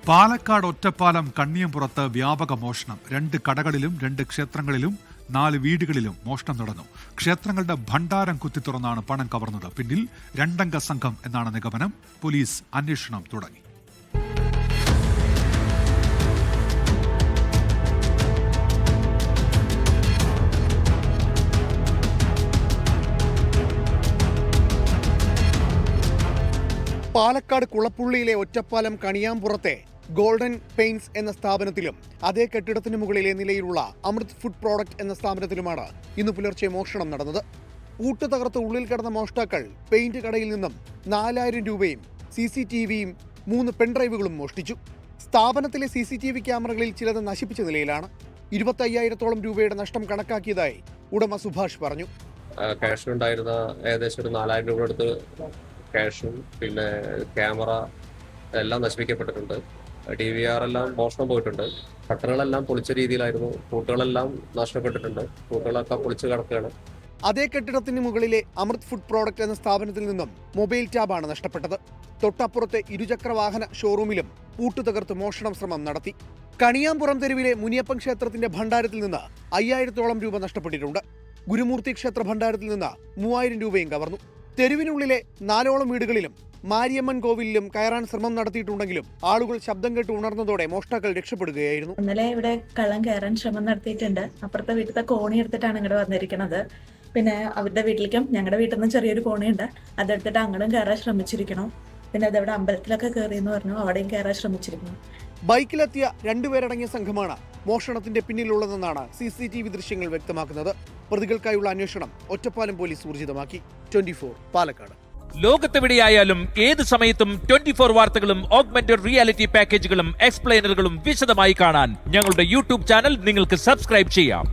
പാലക്കാട് ഒറ്റപ്പാലം കണ്ണിയമ്പുറത്ത് വ്യാപക മോഷണം. 2 കടകളിലും 2 ക്ഷേത്രങ്ങളിലും 4 വീടുകളിലും മോഷണം നടന്നു. ക്ഷേത്രങ്ങളുടെ ഭണ്ഡാരം കുത്തിത്തുറന്നാണ് പണം കവർന്നത്. പിന്നിൽ 2 അംഗ സംഘം എന്നാണ് നിഗമനം. പോലീസ് അന്വേഷണം തുടങ്ങി. പാലക്കാട് കുളപ്പുള്ളിയിലെ ഒറ്റപ്പാലം കണിയാമ്പുറത്തെ ഗോൾഡൻ പെയിന്റ്സ് എന്ന സ്ഥാപനത്തിലും അതേ കെട്ടിടത്തിന് മുകളിലെ നിലയിലുള്ള അമൃത് ഫുഡ് പ്രോഡക്റ്റ് എന്ന സ്ഥാപനത്തിലുമാണ് ഇന്ന് പുലർച്ചെ മോഷണം നടന്നത്. പൂട്ട് തകർത്ത് ഉള്ളിൽ കിടന്ന മോഷ്ടാക്കൾ പെയിന്റ് കടയിൽ നിന്നും 4000 രൂപയും CCTVയും 3 പെൻഡ്രൈവുകളും മോഷ്ടിച്ചു. സ്ഥാപനത്തിലെ CCTV ക്യാമറകളിൽ ചിലത് നശിപ്പിച്ച നിലയിലാണ്. 25,000-ഓളം രൂപയുടെ നഷ്ടം കണക്കാക്കിയതായി ഉടമ സുഭാഷ് പറഞ്ഞു. ക്യാഷിലുണ്ടായിരുന്ന ഏകദേശം ഒരു 4000 രൂപ അടുത്ത് ക്യാഷും പിന്നെ ക്യാമറ എല്ലാം നശിപ്പിക്കപ്പെട്ടിട്ടുണ്ട്. DVR എല്ലാം മോഷണം പോയിട്ടുണ്ട്. ഷട്ടറുകളെല്ലാം പൊളിച്ച രീതിയിലായിരുന്നു. പൂട്ടുകളെല്ലാം നഷ്ടപ്പെട്ടിട്ടുണ്ട്. പൂട്ടുകളൊക്കെ പൊളിച്ചു കിടക്കുകയാണ്. അതേ കെട്ടിടത്തിന് മുകളിലെ അമൃത് ഫുഡ് പ്രോഡക്റ്റ് എന്ന സ്ഥാപനത്തിൽ നിന്നും മൊബൈൽ ടാബാണ് നഷ്ടപ്പെട്ടത്. തൊട്ടപ്പുറത്തെ ഇരുചക്ര വാഹന ഷോറൂമിലും പൂട്ടു തകർത്ത് മോഷണം ശ്രമം നടത്തി. കണിയാമ്പുറം തെരുവിലെ മുനിയപ്പൻ ക്ഷേത്രത്തിന്റെ ഭണ്ഡാരത്തിൽ നിന്ന് 5000-ഓളം രൂപ നഷ്ടപ്പെട്ടിട്ടുണ്ട്. ഗുരുമൂർത്തി ക്ഷേത്ര ഭണ്ഡാരത്തിൽ നിന്ന് 3000 രൂപയും കവർന്നു. തെരുവിനുള്ളിലെ 4ഓളം വീടുകളിലും മാരിയമ്മൻ കോവിലിലും കയറാൻ ശ്രമം നടത്തിയിട്ടുണ്ടെങ്കിലും ആളുകൾ ശബ്ദം കേട്ട് ഉണർന്നതോടെ മോഷ്ടാക്കൾ രക്ഷപ്പെടുകയായിരുന്നു. ഇന്നലെ ഇവിടെ കള്ളൻ കയറാൻ ശ്രമം നടത്തിയിട്ടുണ്ട്. അപ്പുറത്തെ വീട്ടിലത്തെ കോണി എടുത്തിട്ടാണ് ഇങ്ങോട്ട് വന്നിരിക്കുന്നത്. പിന്നെ അവരുടെ വീട്ടിലേക്കും ഞങ്ങളുടെ വീട്ടിൽ നിന്ന് ചെറിയൊരു കോണിയുണ്ട്, അതെടുത്തിട്ട് അങ്ങോട്ടും കയറാൻ ശ്രമിച്ചിരിക്കണം. പിന്നെ അതവിടെ അമ്പലത്തിലൊക്കെ കയറിയെന്ന് പറഞ്ഞു, അവിടെയും കയറാൻ ശ്രമിച്ചിരിക്കുന്നു. ബൈക്കിലെത്തിയ 2 പേരടങ്ങിയ സംഘമാണ് മോഷണത്തിന്റെ പിന്നിലുള്ളതെന്നാണ് CCTV ദൃശ്യങ്ങൾ വ്യക്തമാക്കുന്നത്. പ്രതികൾക്കായുള്ള അന്വേഷണം ഒറ്റപ്പാലം പോലീസ് ഊർജിതമാക്കി. 24 പാലക്കാട്. ലോകത്തെവിടെയായാലും ഏത് സമയത്തും 24 വാർത്തകളും ഓഗ്മെന്റഡ് റിയാലിറ്റി പാക്കേജുകളും എക്സ്പ്ലെയിനറുകളും വിശദമായി കാണാൻ ഞങ്ങളുടെ YouTube ചാനൽ നിങ്ങൾക്ക് സബ്സ്ക്രൈബ് ചെയ്യാം.